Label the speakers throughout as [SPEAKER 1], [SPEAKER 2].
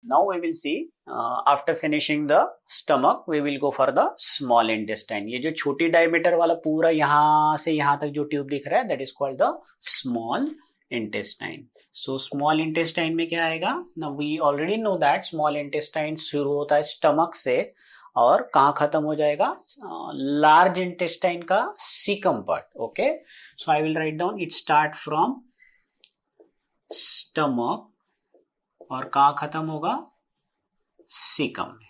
[SPEAKER 1] Now we will see after finishing the stomach we will go for the small intestine. ये जो छोटी diameter वाला पूरा यहाँ से यहाँ तक जो ट्यूब दिख रहा है that is called the small intestine. So small intestine में क्या आएगा? Now we already know that small intestine शुरू होता है stomach से और कहाँ खत्म हो जाएगा? Large intestine का cecum part. Okay, so I will write down it start from stomach और कहाँ खत्म होगा? सीकम में.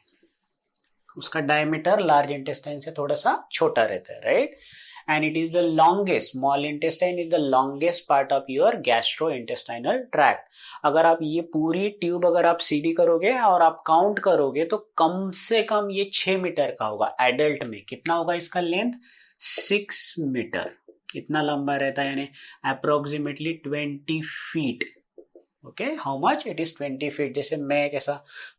[SPEAKER 1] उसका डायमीटर लार्ज इंटेस्टाइन से थोड़ा सा छोटा रहता है, right? And it is the longest, small intestine is the longest part of your gastro intestinal tract. अगर आप ये पूरी ट्यूब अगर आप सीधी करोगे और आप काउंट करोगे तो कम से कम ये 6 मीटर का होगा. एडल्ट में कितना होगा इसका लेंथ? 6 मीटर. इतना लंबा रहता है, यानी approximately 20 feet. Okay, how much? It is 20 feet. जैसे मैं कैसा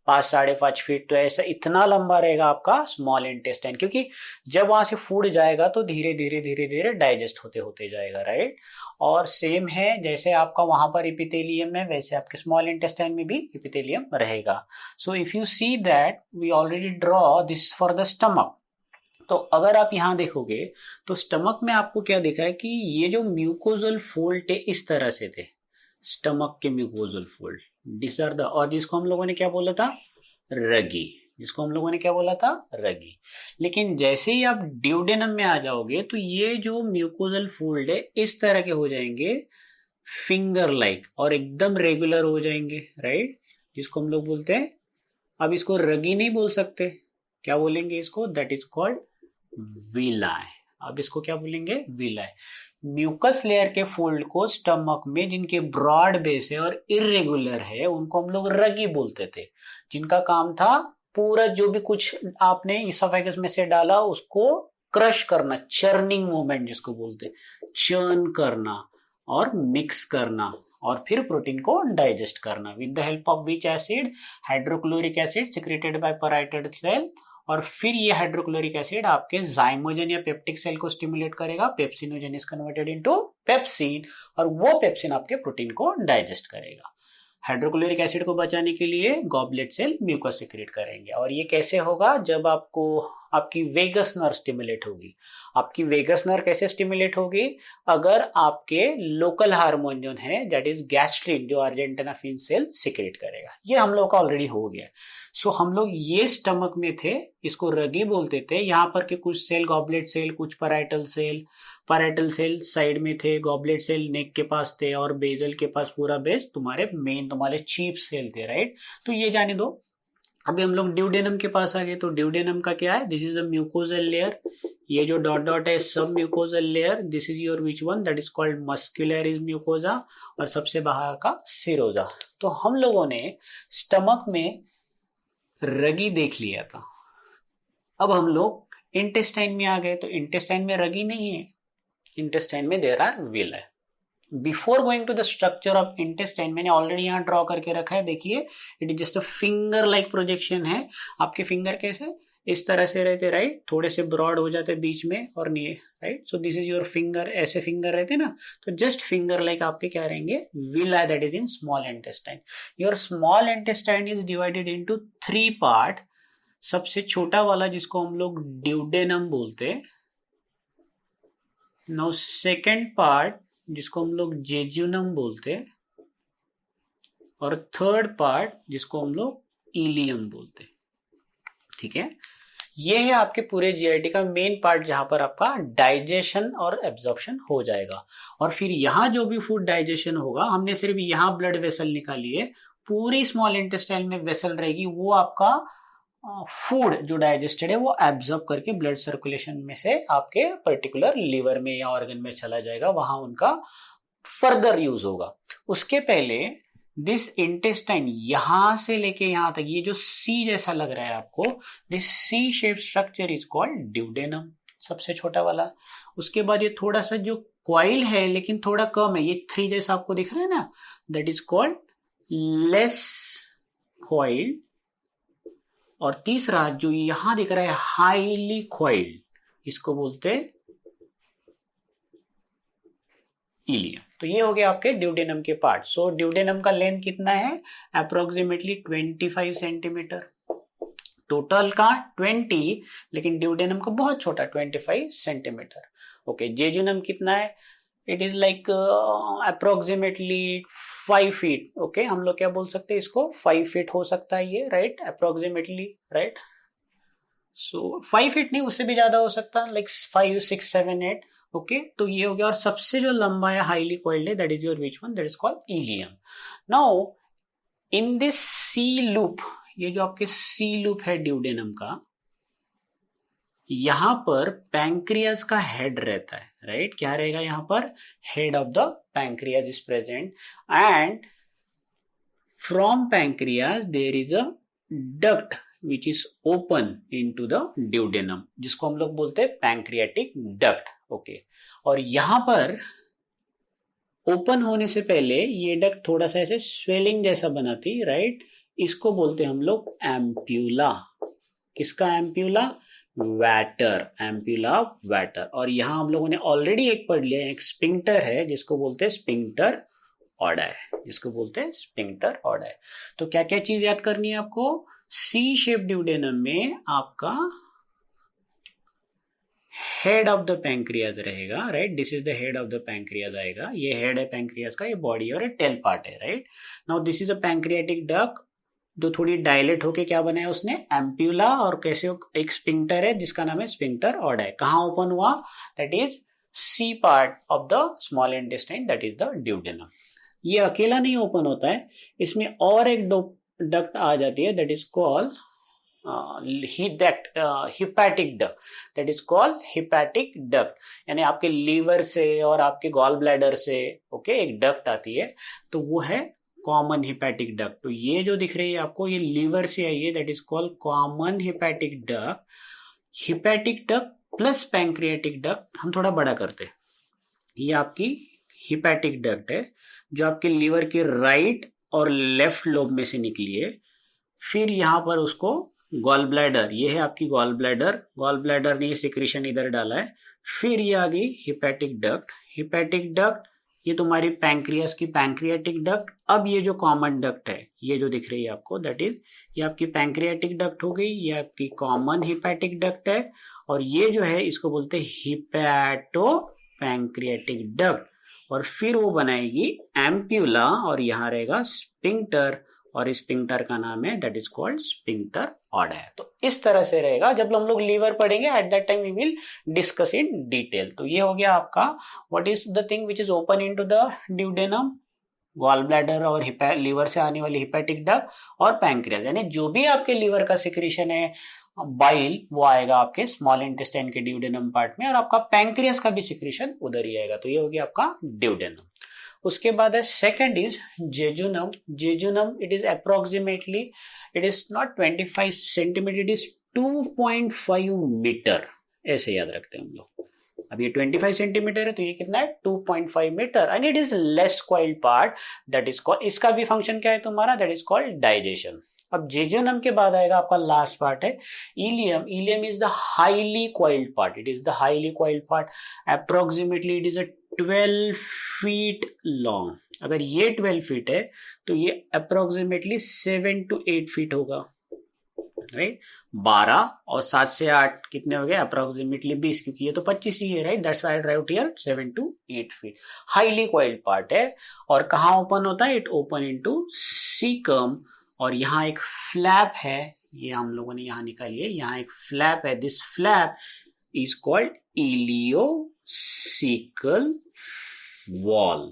[SPEAKER 1] 5-5.5 फीट, तो ऐसा इतना लंबा रहेगा आपका स्मॉल इंटेस्टाइन, क्योंकि जब वहां से फूड जाएगा तो धीरे धीरे धीरे धीरे डाइजेस्ट होते होते जाएगा, राइट? और सेम है जैसे आपका वहां पर इपिथेलियम है वैसे आपके स्मॉल इंटेस्टाइन में भी इपिथेलियम रहेगा. So if you see that we already draw this for the stomach. तो अगर आप यहाँ देखोगे तो स्टमक में आपको क्या दिखा है कि ये जो म्यूकोजल फोल्ड थे इस तरह से थे, स्टमक के mucosal fold. This are the, और जिसको हम लोगों ने क्या बोला था? रगी. जिसको हम लोगों ने क्या बोला था? रगी. लेकिन जैसे ही आप ड्यूडेनम में आ जाओगे तो ये जो म्यूकोजल फोल्ड है इस तरह के हो जाएंगे फिंगर लाइक और एकदम रेगुलर हो जाएंगे, राइट? जिसको हम लोग बोलते हैं, अब इसको रगी नहीं बोल सकते, क्या बोलेंगे इसको? That is called विलाय. अब इसको क्या बोलेंगे? विलाय. म्यूकस लेयर के फोल्ड को स्टमक में जिनके ब्रॉड बेस है और इरेगुलर है उनको हम लोग रगी बोलते थे, जिनका काम था पूरा जो भी कुछ आपने इसोफेगस में से डाला उसको क्रश करना, चर्निंग मूवमेंट जिसको बोलते, चर्न करना और मिक्स करना और फिर प्रोटीन को डाइजेस्ट करना with the help of which acid? Hydrochloric acid secreted by parietal cell. और फिर ये हाइड्रोक्लोरिक एसिड आपके जाइमोजन या पेप्टिक सेल को स्टिमुलेट करेगा, pepsinogen is converted into pepsin, और वो पेप्सिन आपके प्रोटीन को डाइजेस्ट करेगा. हाइड्रोक्लोरिक एसिड को बचाने के लिए गॉबलेट सेल म्यूकस सिक्रेट करेंगे. और ये कैसे होगा? जब आपको आपकी वेगस नर्व स्टिमुलेट होगी. आपकी वेगस नर्व कैसे स्टिमुलेट होगी? अगर आपके लोकल हार्मोन जो है दैट इज गैस्ट्रिन, जो अर्जेंटिनाफिन सेल सिक्रेट करेगा. ये हम लोग का ऑलरेडी हो गया. सो हम लोग ये स्टमक में थे, इसको रगी बोलते थे. यहाँ पर के कुछ सेल गॉबलेट सेल, कुछ पैराइटल सेल साइड में थे, गॉबलेट सेल नेक के पास थे और बेजल के पास पूरा बेस तुम्हारे मेन तुम्हारे चीफ सेल थे, राइट? तो ये जाने दो. अभी हम लोग ड्यूडेनम के पास आ गए. तो ड्यूडेनम का क्या है? This is a mucosal layer. ये जो डॉट डॉट है सब mucosal layer. This is your which one? That is called muscularis mucosa. और सबसे बाहर का सिरोजा. तो हम लोगों ने स्टमक में रगी देख लिया था. अब हम लोग इंटेस्टाइन में आ गए. तो इंटेस्टाइन में रगी नहीं है, इंटेस्टाइन में there are villi. Before going to the structure of intestine, मैंने ऑलरेडी यहाँ ड्रॉ करके रखा है, देखिए. It is just a finger like projection है. आपके फिंगर कैसे इस तरह से रहते, राइट? थोड़े से ब्रॉड हो जाते बीच में और नहीं, right? So this is your finger. ऐसे फिंगर रहते ना, तो जस्ट फिंगर लाइक आपके क्या रहेंगे? Villi. That is in small intestine. Your small intestine is divided into 3 part. सबसे छोटा वाला जिसको हम लोग ड्यूडेनम बोलते हैं. नाउ सेकेंड पार्ट जिसको हम लोग जेजुनम बोलते हैं. और थर्ड पार्ट जिसको हम लोग इलियम बोलते हैं. ठीक है, ये है आपके पूरे जीआईटी का मेन पार्ट जहां पर आपका डाइजेशन और एब्जॉर्प्शन हो जाएगा. और फिर यहाँ जो भी फूड डाइजेशन होगा, हमने सिर्फ यहाँ ब्लड वेसल निकाली है, पूरी स्मॉल इंटेस्टाइन में वेसल रहेगी. वो आपका फूड जो डाइजेस्टेड है वो एब्जॉर्ब करके ब्लड सर्कुलेशन में से आपके पर्टिकुलर लीवर में या ऑर्गन में चला जाएगा, वहां उनका फर्दर यूज होगा. उसके पहले दिस इंटेस्टाइन यहां से लेके यहां तक, ये जो सी जैसा लग रहा है आपको, this C shape structure is called duodenum, सबसे छोटा वाला. उसके बाद ये थोड़ा सा जो क्वाइल है लेकिन थोड़ा कम है, ये 3 जैसा आपको दिख रहा है ना, that is called less coil. और तीसरा जो यहां दिख रहा है हाईली क्वाइल्ड, इसको बोलते इलियम। तो ये हो गया आपके ड्यूडेनम के पार्ट। सो ड्यूडेनम का लेंथ कितना है? Approximately 25 centimetre. टोटल का 20, लेकिन ड्यूडेनम का बहुत छोटा 25 सेंटीमीटर। ओके, जेजुनम कितना है? It is like approximately 5 feet. Okay, हम लोग क्या बोल सकते हैं इसको? 5 फीट हो सकता है ये, right? Approximately, right? So 5 feet नहीं, उससे भी ज्यादा हो सकता है, लाइक 5, 6, 7, 8। ओके, तो ये हो गया। और सबसे जो लंबा है, हाईली कॉइल्ड है, that is your which one? That is called ileum. Now in this C loop, ये जो आपके सी लूप है ड्यूडेनम का, यहां पर पैंक्रियाज का हेड रहता है, राइट? क्या रहेगा यहां पर? Head of the pancreas is present, and from pancreas there is a duct which is open into the duodenum, जिसको हम लोग बोलते हैं पैंक्रियाटिक डक्ट। ओके, और यहां पर ओपन होने से पहले ये डक्ट थोड़ा सा ऐसे स्वेलिंग जैसा बनाती, राइट? इसको बोलते हैं हम लोग एम्प्यूला। किसका एम्प्यूला? वैटर, एम्प्यूला वैटर। और यहां हम लोगों ने ऑलरेडी एक पढ़ लिया, एक स्पिंक्टर है जिसको बोलते हैं स्पिंक्टर ऑडाई, जिसको बोलते हैं स्पिंक्टर ऑडाई। तो क्या क्या चीज याद करनी है आपको? सी शेप ड्यूडेनम में आपका हेड ऑफ द पैंक्रियाज रहेगा, right? This is the head of the pancreas आएगा। ये हेड है पैंक्रियाज का, ये बॉडी और ये टेल पार्ट है, right? Now this is a pancreatic duct जो थोड़ी डायलेट होके क्या बनाया उसने? एम्प्यूला। और कैसे? एक स्पिंक्टर है जिसका नाम है स्पिंक्टर ऑडाई। कहां ओपन हुआ? That is C part of the small intestine, that is the duodenum. ये अकेला नहीं ओपन होता है, इसमें और एक डक्ट आ जाती है, that is called hepatic duct, that is called hepatic duct. यानी आपके लीवर से और आपके गॉल ब्लैडर से, ओके, एक डक्ट आती है, तो वो है कॉमन हिपैटिक डक्ट। तो ये जो दिख रही है आपको, ये लीवर से आई है, that is called common hepatic duct. Hepatic duct plus pancreatic duct हम थोड़ा बड़ा करते हैं। ये आपकी हिपैटिक डक्ट है जो आपके लीवर के राइट और लेफ्ट लोब में से निकली है। फिर यहां पर उसको गॉल ब्लैडर, ये है आपकी गॉल ब्लैडर, गॉल ब्लैडर ने ये सिक्रीशन इधर डाला है। फिर ये आ गई हिपैटिक डक्ट, हिपैटिक डक्ट ये तुम्हारी पैंक्रियास की पैंक्रियाटिक डक्ट। अब ये जो कॉमन डक्ट है, ये जो दिख रही है आपको, दैट इज ये आपकी पैंक्रियाटिक डक्ट हो गई, ये आपकी कॉमन हिपैटिक डक्ट है। और ये जो है इसको बोलते हैं हिपैटो पैंक्रियाटिक डक्ट। और फिर वो बनाएगी एम्प्यूला, और यहाँ रहेगा स्पिंक्टर, और स्पिंक्टर का नाम है दैट इज कॉल्ड स्पिंक्टर ऑडाई। तो इस तरह से रहेगा। जब हम लोग लीवर पढ़ेंगे at that time we will discuss in detail. तो ये हो गया आपका what is the thing which is open into the duodenum, gall bladder और लीवर से आने वाली हिपैटिक डक्ट और पैंक्रियाज। यानी जो भी आपके लीवर का सिक्रीशन है बाइल, वो आएगा आपके स्मॉल इंटेस्टाइन के ड्यूडेनम पार्ट में, और आपका पैंक्रियास का भी सिक्रीशन उधर ही आएगा। तो ये हो गया आपका ड्यूडेनम। उसके बाद है second is jejunum. Jejunum it is approximately, it is not 25 centimetre, it is 2.5 metre, ऐसे याद रखते हैं हम लोग। अब ये 25 सेंटीमीटर है, तो ये कितना है? 2.5 metre. And it is less coiled part, that is called, इसका भी फंक्शन क्या है तुम्हारा? That is called digestion. अब जेजुनम के बाद आएगा आपका लास्ट पार्ट है ileum. Ileum is the highly coiled part, it is the highly coiled part. Approximately it is a 12 feet long. अगर ये 12 फीट है तो ये अप्रोक्सीमेटली 7 to 8 फीट होगा, राइट? 12 और 7 से 8 कितने हो गए? अप्रोक्सीमेटली 20, क्योंकि ये तो 25 ही है, right? That's why I right here 7 to 8 feet. Highly coiled part है। और कहाँ ओपन होता है? It open into caecum. और यहाँ एक फ्लैप है, ये हम लोगों ने यहाँ निकाली है, यहाँ एक फ्लैप है। This flap is called ileocaecal wall,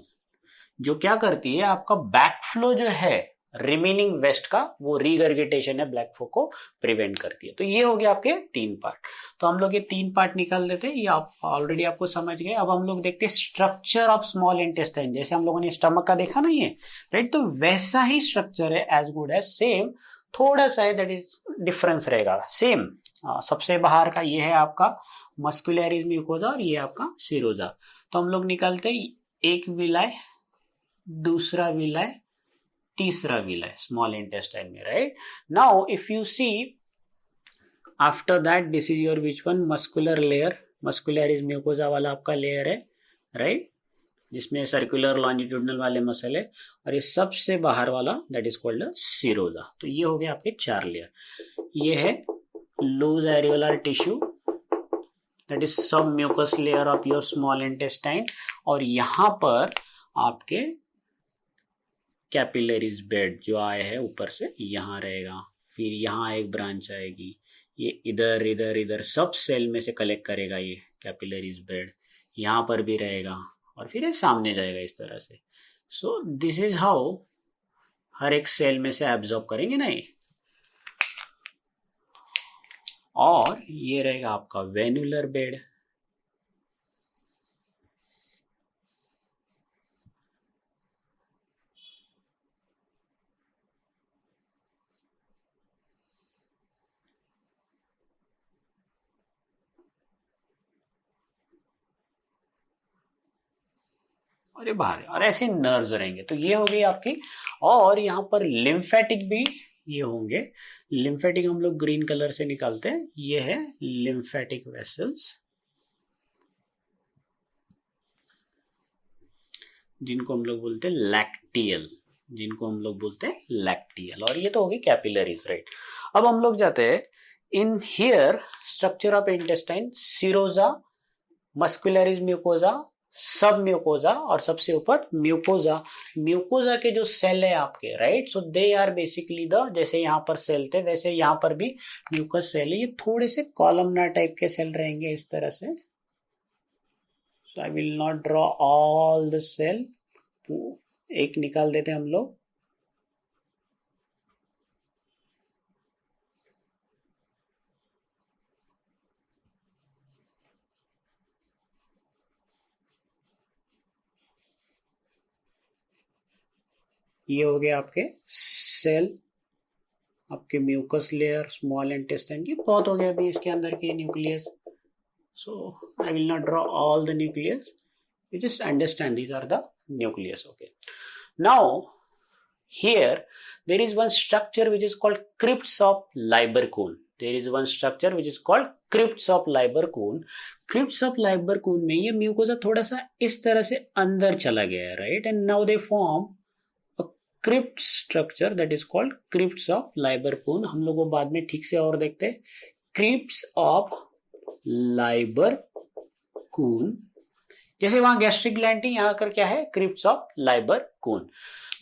[SPEAKER 1] जो क्या करती है? आपका बैकफ्लो जो है रिमेनिंग वेस्ट का, वो रीगर्गिटेशन है ब्लैक को प्रिवेंट करती है। तो ये हो गया आपके 3 पार्ट। तो हम लोग ये 3 पार्ट निकाल देते हैं, ये आप ऑलरेडी आपको समझ गए। अब हम लोग देखते हैं स्ट्रक्चर ऑफ स्मॉल इंटेस्टाइन। जैसे हम लोगों ने स्टमक का देखा ना ये, राइट? तो वैसा ही स्ट्रक्चर है, एज गुड एज सेम, थोड़ा सा है दैट इज डिफरेंस रहेगा सेम। सबसे बाहर का ये है आपका मस्कुलरिस म्यूकोसा, और ये आपका सीरोजा। तो हम लोग निकालते हैं एक विलाय, दूसरा विलाय, तीसरा विलाय स्मॉल इंटेस्टाइन में, right? Now if you see after that, this is your which one? Muscular layer, muscularis mucosa वाला आपका लेयर है, राइट? जिसमें सर्कुलर लॉन्जिट्यूडनल वाले मसल है, और ये सबसे बाहर वाला दैट इज कॉल्ड सीरोजा। तो ये हो गया आपके 4 लेयर। ये है loose areolar tissue that is sub mucous layer of your small intestine, और यहाँ पर आपके कैपिलरीज बेड जो आए हैं ऊपर से यहाँ रहेगा, फिर यहाँ एक ब्रांच आएगी, ये इधर इधर इधर सब सेल में से कलेक्ट करेगा ये कैपिलरीज बेड, यहाँ पर भी रहेगा, और फिर ये सामने जाएगा इस तरह से। सो दिस इज हाउ हर एक सेल में से एब्जॉर्ब करेंगे ना ये। और ये रहेगा आपका वेन्युलर बेड। और ये बाहर है, और ऐसे नर्व्स रहेंगे। तो ये हो गई आपकी। और यहाँ पर लिम्फेटिक भी ये होंगे। लिम्फेटिक हम लोग ग्रीन कलर से निकालते हैं, ये है लिम्फेटिक वेसल्स, जिनको हम लोग बोलते हैं लैक्टियल, जिनको हम लोग बोलते हैं लैक्टियल। और ये तो होगी कैपिलरीज, राइट। अब हम लोग जाते हैं in here structure of intestine, serosa, muscularis mucosa, sub mucosa, और सबसे ऊपर म्यूकोजा। म्यूकोजा के जो सेल है आपके, right, so they are basically the, जैसे यहाँ पर सेल थे वैसे यहाँ पर भी म्यूकस सेल है। ये थोड़े से कॉलमनार टाइप के सेल रहेंगे इस तरह से। So I will not draw all the cell, एक निकाल देते हैं हम लोग। ये हो गया आपके सेल, आपके म्यूकस लेयर स्मॉल इंटेस्टाइन की। बहुत हो गया अभी इसके अंदर की nucleus. So I will not draw all the nucleus, you just understand these are the nucleus. Okay, now here there is one structure which is called crypts of Lieberkühn. There is one structure which is called crypts of Lieberkühn. Crypts of Lieberkühn में ये mucosa थोड़ा सा इस तरह से अंदर चला गया है, right, and now they form a crypt structure that is called crypts of Lieberkühn. हम लोग वो बाद में ठीक से और देखते हैं। crypts of Lieberkühn, जैसे वहां गैस्ट्रिक ग्लैंड थी, यहाँ कर क्या है, crypts of Lieberkuhn,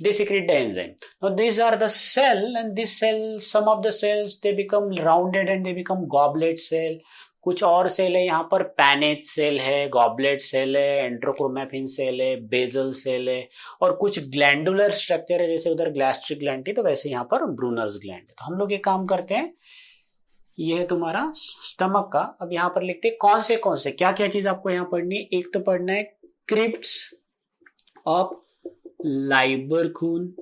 [SPEAKER 1] they secrete the enzyme. Now these are the cell, and this cell, some of the cells they become rounded and they become goblet cell. कुछ और cell है यहाँ पर, पैनेज सेल है, गॉबलेट सेल है, एंट्रोक्रोमैफिन cell है, bezel cell है, और कुछ ग्लैंडुलर स्ट्रक्चर है, जैसे उधर गैस्ट्रिक ग्लैंड थी तो वैसे यहाँ पर ब्रूनर्स ग्लैंड है। तो हम लोग ये काम करते हैं, ये है तुम्हारा स्टमक का। अब यहाँ पर लिखते हैं कौन से क्या क्या चीज आपको यहाँ पढ़नी है। एक तो पढ़ना है क्रिप्ट्स ऑफ लाइबरकून,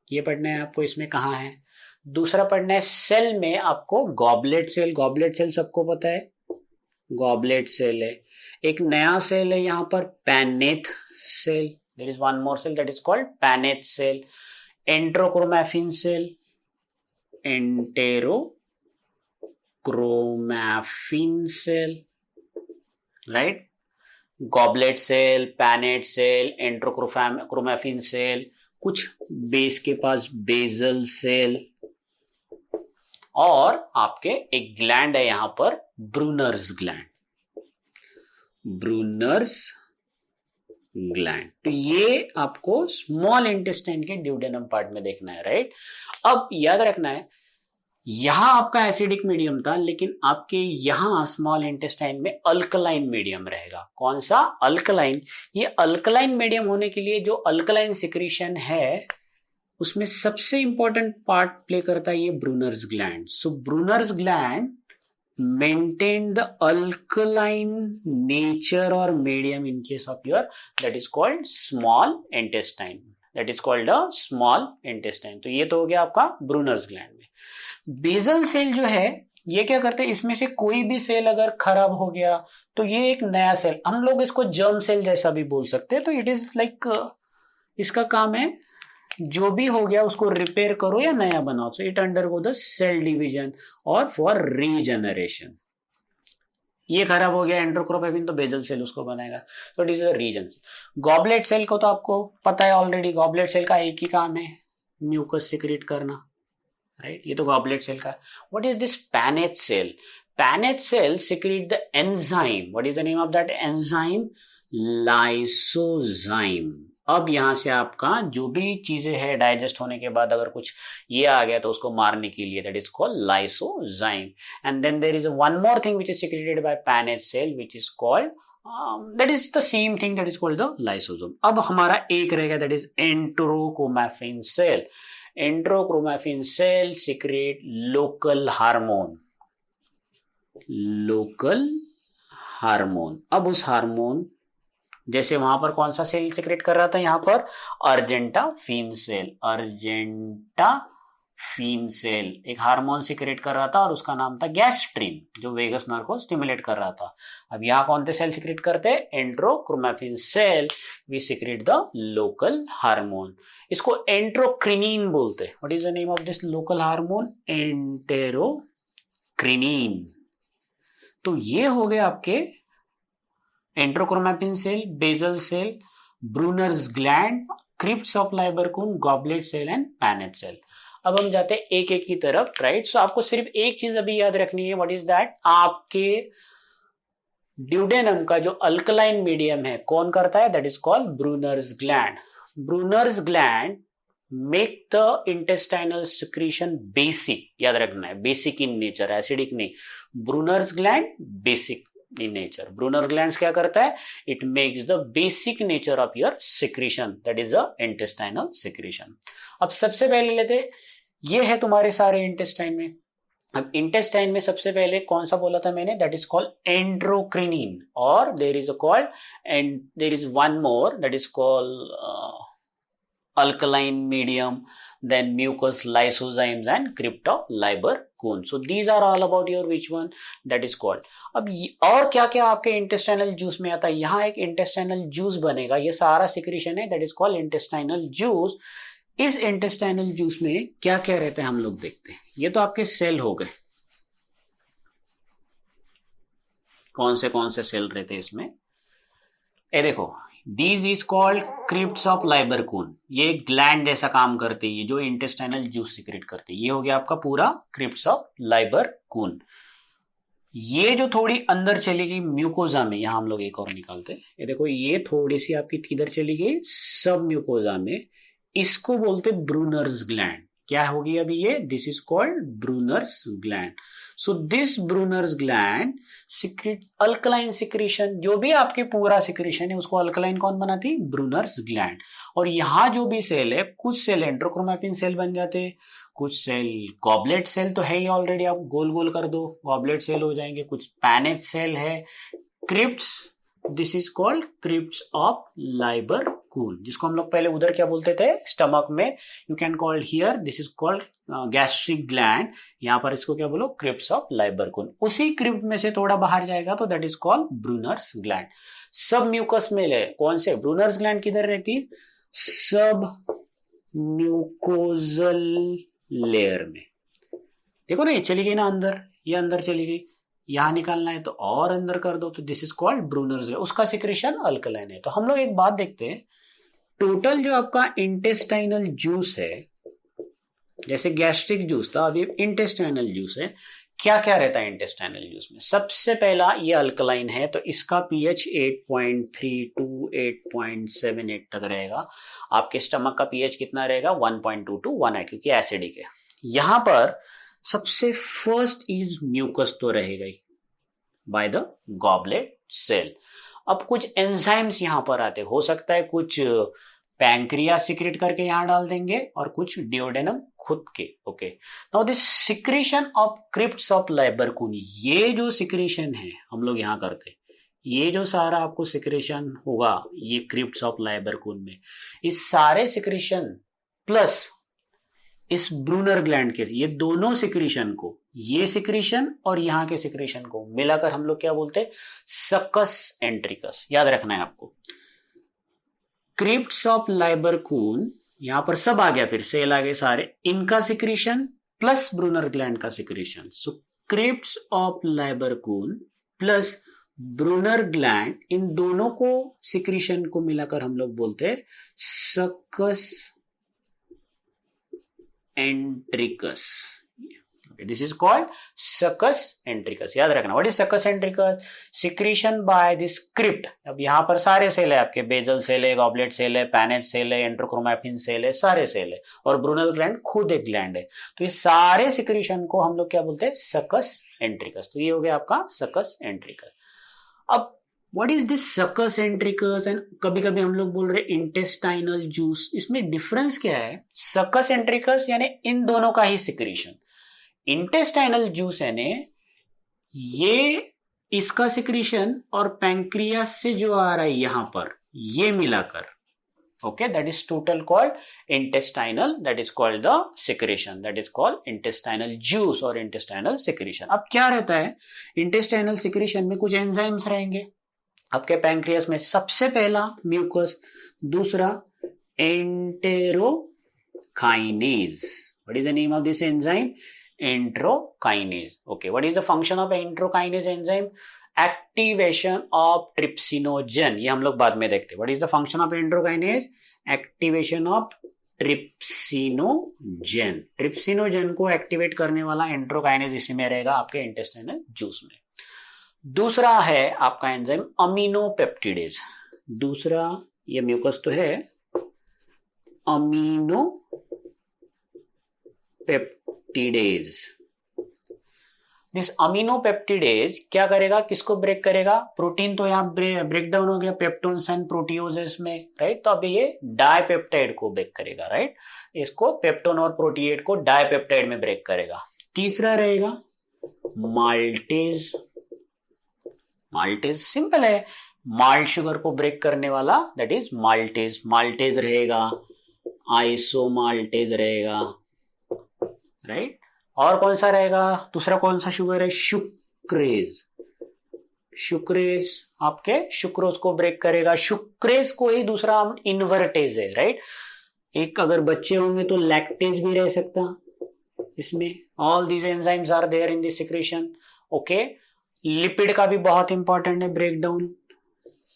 [SPEAKER 1] ये पढ़ना है आपको, इसमें कहाँ है। दूसरा पढ़ना है सेल में आपको गॉबलेट सेल। गॉबलेट सेल सबको पता है, गॉबलेट सेल है। एक नया सेल है यहाँ पर Paneth cell, there is one more cell that is called Paneth cell. Enterochromaffin cell, chromaffin cell, right, goblet cell, पैनेट cell, enterochromaffin cell, कुछ बेस के पास बेजल सेल, और आपके एक ग्लैंड है यहाँ पर ब्रूनर्स ग्लैंड, ब्रूनर्स ग्लैंड। तो ये आपको स्मॉल इंटेस्टाइन के ड्यूडेनम पार्ट में देखना है, राइट। अब याद रखना है, यहां आपका एसिडिक मीडियम था, लेकिन आपके यहां स्मॉल इंटेस्टाइन में अल्कलाइन मीडियम रहेगा। कौन सा, अल्कलाइन। ये अल्कलाइन मीडियम होने के लिए जो अल्कलाइन सिक्रीशन है उसमें सबसे इंपॉर्टेंट पार्ट प्ले करता है ये Brunner's gland. So Brunner's gland maintain the alkaline nature और medium in case of your, that is called small intestine, that is called a small intestine. तो ये तो हो गया आपका ब्रूनर्स ग्लैंड में। बेजल सेल जो है ये क्या करते हैं, इसमें से कोई भी सेल अगर खराब हो गया तो ये एक नया सेल, हम लोग इसको जर्म सेल जैसा भी बोल सकते हैं। तो इट इज लाइक, इसका काम है जो भी हो गया उसको रिपेयर करो या नया बनाओ। So it undergo the cell division और फॉर रीजनरेशन। ये खराब हो गया एंट्रोक्रोमैफिन, तो बेजल सेल उसको बनाएगा। तो it is a region. Goblet cell को तो आपको पता है ऑलरेडी, गॉबलेट सेल का एक ही काम है, म्यूकस सिक्रीट करना, राइट। ये तो गॉबलेट सेल का। What is this paneth cell? पैनेट cell secrete the enzyme. What is the name of that enzyme? Lysozyme. अब यहां से आपका जो भी चीजें है डाइजेस्ट होने के बाद अगर कुछ ये आ गया तो उसको मारने के लिए, that is called lysozyme. And then there is one more thing which is secreted by Paneth cell which is called that is the same thing, that is called the lysosome. अब हमारा एक रहेगा, that is enterochromaffin cell. Enterochromaffin cell secrete local hormone, local hormone. अब उस hormone जैसे वहां पर कौन सा सेल सिक्रेट कर रहा था, यहां पर अर्जेंटाफिन सेल, अर्जेंटाफिन सेल एक हार्मोन सिक्रेट कर रहा था और उसका नाम था गैस्ट्रिन, जो वेगस नर्व को स्टिमुलेट कर रहा था। अब यहां कौन से सेल सिक्रेट करते हैं? Enterochromaffin cell we secrete the local hormone. इसको एंट्रोक्रिनीन बोलते हैं। What is the name of this local hormone? Enterocrinin. तो ये हो गए आपके enterochromaffin cell, basal cell, Brunner's gland, crypts of Lieberkuhn, goblet cell and Paneth cell. अब हम जाते हैं एक एक की तरफ, राइट। सो आपको सिर्फ एक चीज अभी याद रखनी है, व्हाट इज दैट? आपके ड्यूडेनम का जो अल्कलाइन मीडियम है कौन करता है? That is called Brunner's gland. Brunner's gland make the intestinal secretion basic, याद रखना है, बेसिक इन नेचर, एसिडिक नहीं। Brunner's gland basic in nature. Brunner glands क्या करता है? It makes the basic nature of your secretion, that is the intestinal secretion. अब सबसे पहले लेते, ये है तुम्हारे सारे इंटेस्टाइन में। अब इंटेस्टाइन में सबसे पहले कौन सा बोला था मैंने? दैट इज कॉल्ड एंट्रोक्रिनीन, और there is a called and there is one more that is called alkaline medium, then mucus lysozymes and cryptolibercoon. So these are all about your which one? That is called. अब और क्या क्या आपके intestinal juice में आता है? यहाँ एक इंटेस्टाइनल जूस बनेगा, ये सारा सिक्रीशन है, that is called intestinal juice. इस इंटेस्टाइनल जूस में क्या क्या रहता है हम लोग देखते हैं। ये तो आपके सेल हो गए, कौन से सेल रहते हैं इसमें? ये देखो, These is called crypts of Lieberkühn. ये ग्लैंड जैसा काम करते हैं, ये जो इंटेस्टाइनल जूस सिक्रेट करते हैं। ये हो गया आपका पूरा क्रिप्ट्स ऑफ लाइबरकून। ये जो थोड़ी अंदर चली गई म्यूकोजा में, यहां हम लोग एक और निकालते हैं। ये देखो, ये थोड़ी सी आपकी किधर चली गई? सब म्यूकोजा में। इसको बोलते ब्रूनर्स ग्लैंड। क्या होगी अभी ये? This is called Brunner's gland. So this Brunner's gland secrete alkaline secretion. जो भी आपके पूरा सिक्रीशन है उसको अल्कलाइन कौन बनाती? Brunner's gland. और यहां जो भी सेल है, कुछ सेल एंट्रोक्रोमैफिन सेल बन जाते, कुछ सेल गॉबलेट सेल तो है ही ऑलरेडी, आप गोल गोल कर दो गॉबलेट सेल हो जाएंगे। कुछ पैनेट सेल है, crypts, this is called crypts of Lieberkuhn, जिसको हम लोग पहले उधर क्या बोलते थे? स्टमक में। You can called here, this is called gastric gland. यहां पर इसको क्या बोलो? Crypts of Lieberkuhn. उसी क्रिप्ट में से थोड़ा बाहर जाएगा तो that is called Brunner's gland. Sub mucous में ले, कौन से? ब्रूनर्स ग्लैंड किधर रहती है? सब म्यूकोजल लेयर में। देखो ना, ये चली गई ना अंदर, ये अंदर चली गई। यहां निकालना है तो और अंदर कर दो, तो दिस इज कॉल्ड ब्रूनर्स। उसका सिक्रेशन अल्कलाइन है। तो हम लोग एक बात देखते हैं, टोटल जो आपका इंटेस्टाइनल जूस है, जैसे गैस्ट्रिक जूस था, अभी इंटेस्टाइनल जूस है, क्या क्या रहता है इंटेस्टाइनल जूस में? सबसे पहला ये अल्कलाइन है, तो इसका पीएच 8.3 टू 8.78 तक रहेगा। आपके स्टमक का पीएच कितना रहेगा? 1.2 टू 1.8, क्योंकि एसिडिक है। यहां पर सबसे फर्स्ट इज म्यूकस तो रहेगा ही बाय द गॉबलेट सेल। अब कुछ एंजाइम्स यहां पर आते, हो सकता है कुछ पैंक्रियास सिक्रेट करके यहां डाल देंगे और कुछ डिओडेनम खुद के। Okay, now this secretion of crypts of Lieberkuhn, ये जो सिक्रीशन है हम लोग यहां करते, ये जो सारा आपको सिक्रेशन होगा ये क्रिप्ट्स ऑफ लाइबरकून में, इस सारे सिक्रेशन प्लस इस ब्रूनर ग्लैंड के, ये दोनों सिक्रीशन को, ये सिक्रीशन और यहां के सिक्रीशन को मिलाकर हम लोग क्या बोलते हैं? Succus entericus. याद रखना है आपको। क्रिप्ट्स ऑफ लाइबरकून, यहां पर सब आ गया, फिर सेल आ गए सारे, इनका सिक्रीशन प्लस ब्रूनर ग्लैंड का secretion. So crypts of Lieberkuhn plus Brunner gland, इन दोनों को सिक्रीशन को मिलाकर हम लोग बोलते हैं succus entericus. This is called succus entericus. याद रखना, what is succus entericus? Secretion by the script. अब यहां पर सारे सेल है आपके, बेजल सेल है, गॉबलेट सेल है, पैनेज सेल है, एंट्रोक्रोमैफिन सेल है, सारे सेल है, और ब्रूनल ग्लैंड खुद एक ग्लैंड है. तो ये सारे सिक्रीशन को हम लोग क्या बोलते हैं? Succus entericus. तो ये हो गया आपका सकस एंट्रिकस. अब व्हाट इज दिस सकस एंट्रिकस? एंड कभी कभी हम लोग बोल रहे इंटेस्टाइनल जूस. इसमें डिफरेंस क्या है? सकस एंट्रिकस यानी इन दोनों का ही सिक्रीशन. इंटेस्टाइनल जूस यानी ये इसका सिक्रीशन और पैंक्रियास से जो आ रहा है यहां पर, ये मिलाकर, okay, that is total called intestinal, that is called the secretion, that is called intestinal juice और इंटेस्टाइनल सिक्रेशन. अब क्या रहता है इंटेस्टाइनल सिक्रेशन में? कुछ एंजाइम्स रहेंगे आपके पैंक्रियास में. सबसे पहला म्यूकस, दूसरा enterokinase. What is the name of this enzyme? Enterokinase. Okay, what is the function of enterokinase enzyme? Activation of trypsinogen. ये हम लोग बाद में देखते हैं. What is the function of enterokinase? Activation of trypsinogen. Trypsinogen को activate करने वाला एंट्रोकाइनेज इसी में रहेगा आपके इंटेस्टाइनल जूस में. दूसरा है आपका एंजाइम अमीनोपेप्टिडेज. दूसरा, ये म्यूकस तो है, अमीनोपेप्टिडेज. दिस अमीनोपेप्टिडेज क्या करेगा? किसको ब्रेक करेगा? प्रोटीन तो यहाँ ब्रेक डाउन हो गया पेप्टोन्स एंड प्रोटियोजेस में, राइट? तो अभी ये डाइपेप्टाइड को ब्रेक करेगा, राइट? इसको पेप्टोन और प्रोटीएट को डाइपेप्टाइड में ब्रेक करेगा. तीसरा रहेगा माल्टेज. माल्टेज सिंपल है, माल्ट शुगर को ब्रेक करने वाला, दैट इज माल्टेज. माल्टेज रहेगा, आइसोमाल्टेज रहेगा, राइट? और कौन सा रहेगा? दूसरा कौन सा शुगर है? शुक्रेज. शुक्रेज आपके शुक्रोज को ब्रेक करेगा. शुक्रेज को ही दूसरा इन्वर्टेज है, राइट? एक अगर बच्चे होंगे तो लैक्टेज भी रह सकता इसमें. All these enzymes are there in this secretion. Okay, lipid का भी बहुत इंपॉर्टेंट है ब्रेक डाउन.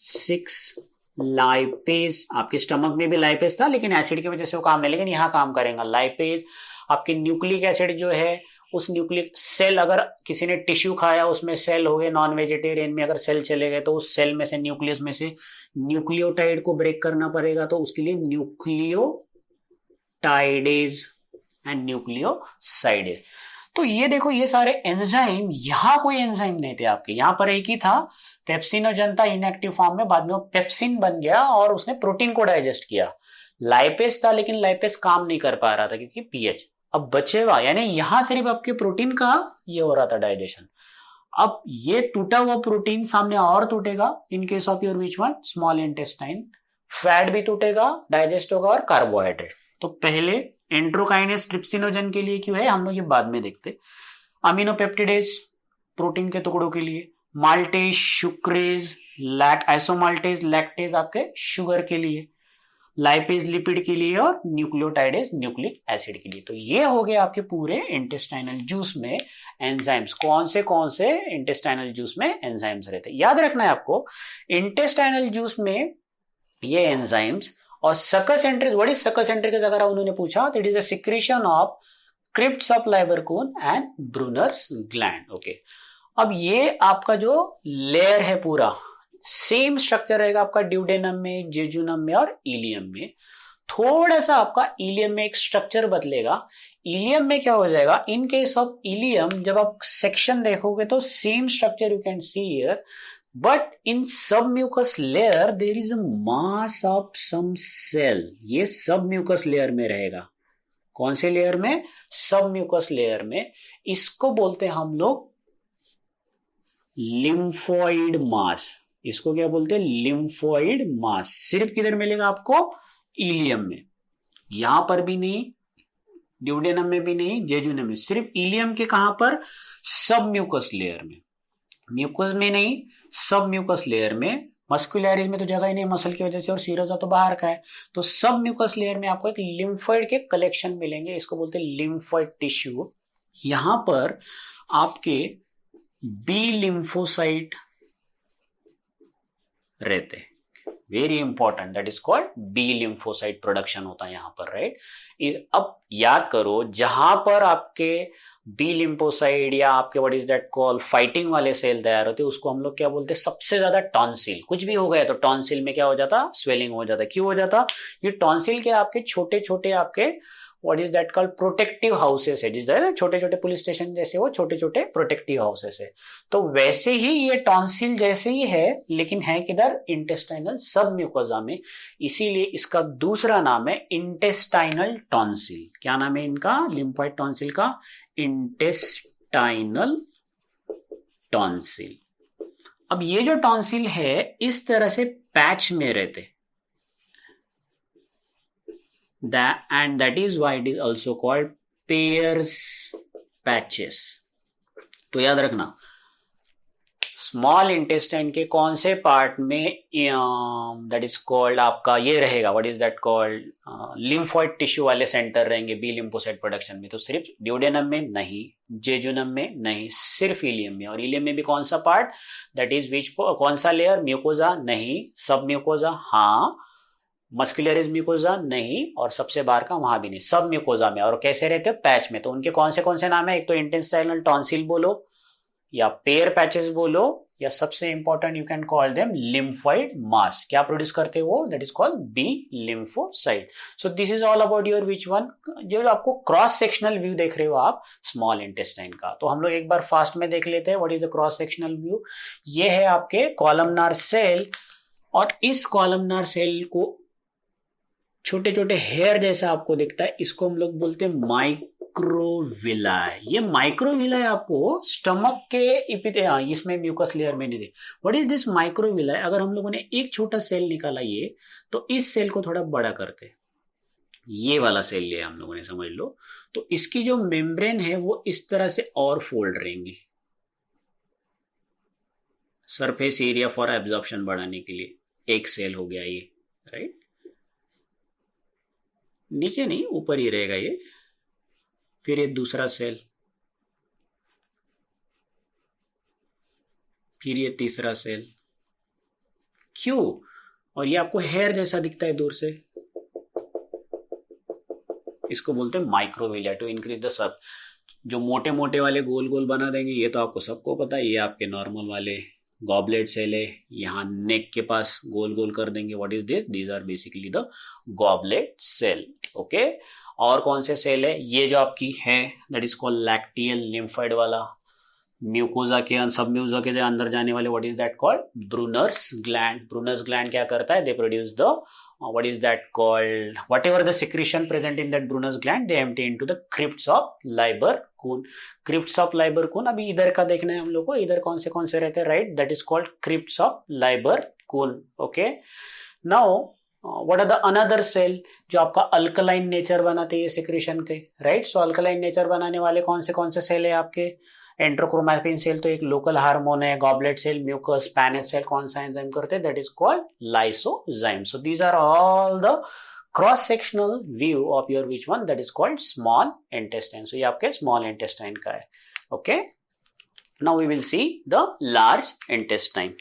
[SPEAKER 1] 6 लाइपेज. आपके स्टमक में भी लाइपेज था, लेकिन एसिड की वजह से वो काम नहीं, लेकिन यहां काम करेगा. लाइपेज आपके न्यूक्लिक एसिड जो है, उस न्यूक्लिक सेल, अगर किसी ने टिश्यू खाया उसमें सेल हो गए, नॉन वेजिटेरियन में अगर सेल चले गए तो उस सेल में से, न्यूक्लियस में से न्यूक्लियोटाइड को ब्रेक करना पड़ेगा. तो उसके लिए न्यूक्लियोटाइडेज एंड न्यूक्लियोसाइडेज. तो ये देखो, ये सारे एंजाइम, यहां कोई एंजाइम नहीं थे आपके, यहां पर एक ही था, पेप्सिनोजन था इनएक्टिव फॉर्म में, बाद में वो पेप्सिन बन गया और उसने प्रोटीन को डाइजेस्ट किया. लाइपेज था, लेकिन लाइपेज काम नहीं कर पा रहा था क्योंकि पीएच. अब बचेगा, यानी यहां सिर्फ आपके प्रोटीन का ये हो रहा था डाइजेशन. अब ये टूटा हुआ प्रोटीन सामने और टूटेगा. इन case of your which one? Small intestine. Fat भी टूटेगा, डाइजेस्ट होगा, और कार्बोहाइड्रेट. तो पहले एंट्रोकाइनेज ट्रिप्सिनोजन के लिए क्यों है, हम लोग ये बाद में देखते. अमीनोपेप्टिडेज प्रोटीन के टुकड़ों के लिए, माल्टेज, शुक्रेज, आइसोमाल्टेज, लैक्टेज आपके शुगर के लिए, लाइपेज लिपिड के लिए, और न्यूक्लियोटाइडेज न्यूक्लिक एसिड के लिए. तो ये हो गए आपके पूरे इंटेस्टाइनल जूस में एंजाइम्स. कौन से इंटेस्टाइनल जूस में एंजाइम्स रहते हैं, याद रखना है आपको. इंटेस्टाइनल जूस में ये एंजाइम्स. और succus entericus, what is succus entericus अगर उन्होंने पूछा, तो it is a secretion of crypts of Lieberkuhn and Brunner's gland. Okay, अब ये आपका जो लेयर है पूरा सेम स्ट्रक्चर रहेगा आपका ड्यूडेनम में, जेजुनम में और इलियम में. थोड़ा सा आपका इलियम में एक स्ट्रक्चर बदलेगा. इलियम में क्या हो जाएगा, इन केस ऑफ इलियम जब आप सेक्शन देखोगे तो same structure you can see here, but in sub mucous layer there is a mass of some cell. ये सब म्यूकस लेयर में रहेगा. कौन से लेयर में? सब म्यूकस लेयर में. इसको बोलते हैं हम लोग लिम्फोइड मास. इसको क्या बोलते हैं? लिम्फोइड मास. सिर्फ किधर मिलेगा आपको? इलियम में. यहां पर भी नहीं, ड्यूडेनम में भी नहीं, जेजुनम में. सिर्फ इलियम के कहां पर? सब म्यूकस लेयर में. म्यूकस में नहीं, सब म्यूकस लेयर में. मस्कुलरिस में तो जगह ही नहीं मसल की वजह से, और सीरोजा तो बाहर का है. तो सब म्यूकस लेयर में आपको एक लिम्फोइड के कलेक्शन मिलेंगे. इसको बोलते हैं लिम्फोइड टिश्यू. यहां पर आपके बी लिम्फोसाइट रहते, very important, that is called B lymphocyte production होता है यहां पर, राइट। अब याद करो जहां पर आपके बी लिम्फोसाइट या आपके what is that call fighting वाले सेल तैयार होते हैं, उसको हम लोग क्या बोलते हैं, सबसे ज्यादा टॉन्सिल। कुछ भी हो गया तो टॉन्सिल में क्या हो जाता, स्वेलिंग हो जाता। क्यों हो जाता, ये टॉन्सिल के आपके छोटे छोटे आपके what is that called protective houses है, जिस तरह छोटे छोटे पुलिस स्टेशन जैसे वो छोटे छोटे प्रोटेक्टिव हाउसेस है, तो वैसे ही ये टॉन्सिल जैसे ही है, लेकिन है किधर, इंटेस्टाइनल सब म्यूकोजा में। इसीलिए इसका दूसरा नाम है इंटेस्टाइनल टॉन्सिल। क्या नाम है इनका, लिम्फोइड टॉन्सिल का, इंटेस्टाइनल टॉन्सिल। अब ये जो टॉन्सिल है इस तरह से पैच में रहते, and that is why it is also called Peyer's patches। तो याद रखना स्मॉल इंटेस्टाइन के कौन से पार्ट में दैट इज कॉल्ड आपका ये रहेगा, what is that called, lymphoid tissue वाले सेंटर रहेंगे बी लिम्फोसाइट प्रोडक्शन में। तो सिर्फ ड्यूडेनम में नहीं, जेजुनम में नहीं, सिर्फ इलियम में। और इलियम में भी कौन सा पार्ट, दैट इज विच, कौन सा लेयर, म्यूकोजा नहीं, सब म्यूकोजा हाँ, मस्कुलरिस म्यूकोजा नहीं, और सबसे बाहर का वहां भी नहीं, सब म्यूकोजा में। और कैसे रहते हैं, पैच में। तो उनके कौन से नाम है, एक तो इंटेस्टाइनल टॉन्सिल बोलो, या पेयर पैचेस बोलो, या सबसे important you can call them lymphoid mass. क्या प्रोड्यूस करते हैं वो, that is called B lymphocyte. So this is all about your which one, जो आपको क्रॉस सेक्शनल व्यू देख रहे हो आप स्मॉल इंटेस्टाइन का। तो हम लोग एक बार फास्ट में देख लेते हैं what is the cross sectional view. ये है आपके कॉलमनार सेल, और इस कॉलमनार सेल को छोटे छोटे हेयर जैसा आपको दिखता है, इसको हम लोग बोलते हैं माइक्रोविलाई। ये माइक्रोविलाई आपको स्टमक के इसमें म्यूकस लेयर में नहीं दे। व्हाट इज दिस माइक्रोविलाई, अगर हम लोगों ने एक छोटा सेल निकाला ये, तो इस सेल को थोड़ा बड़ा करते, ये वाला सेल लिया हम लोगों ने, समझ लो। तो इसकी जो मेम्ब्रेन है वो इस तरह से और फोल्ड रहेंगी, सरफेस एरिया फॉर एब्जॉर्प्शन बढ़ाने के लिए। एक सेल हो गया ये, राइट, नीचे नहीं ऊपर ही रहेगा ये। फिर ये दूसरा सेल, फिर ये तीसरा सेल। क्यों, और ये आपको हेयर जैसा दिखता है दूर से, इसको बोलते हैं microvilli to increase the sub. जो मोटे मोटे वाले गोल गोल बना देंगे ये तो आपको सबको पता है, ये आपके नॉर्मल वाले गॉबलेट सेल है, यहाँ नेक के पास गोल गोल कर देंगे। What is this, these are basically the goblet cell, okay. और कौन से सेल है, ये जो आपकी है that is called lacteal lymphoid वाला, म्यूकोजा के सब म्यूकोजा के अंदर जाने वाले, what is that called, Brunner's gland. Brunner's gland क्या करता है, they produce the what is that called, whatever the secretion present in that Brunner's gland, they empty into the crypts of Leiber-Kuhn। crypts of Leiber-Kuhn, अभी इधर का देखना है हम लोग को, इधर कौन से रहते हैं, right, that is called crypts of Leiber-Kuhn, okay। now what are the another cell जो आपका अल्कलाइन नेचर बनाते हैं सिक्रेशन के, राइट। सो अल्कलाइन नेचर बनाने वाले कौन से सेल है आपके, एंट्रोक्रोमैटिन सेल तो एक लोकल हार्मोन है, goblet cell mucus, Paneth cell कौन सा एंजाइम करते हैं, that is called lysozyme. So these are all the cross sectional view of your which one, that is called small intestine. सो ये आपके स्मॉल इंटेस्टाइन का है, okay. Now we will see the large intestine.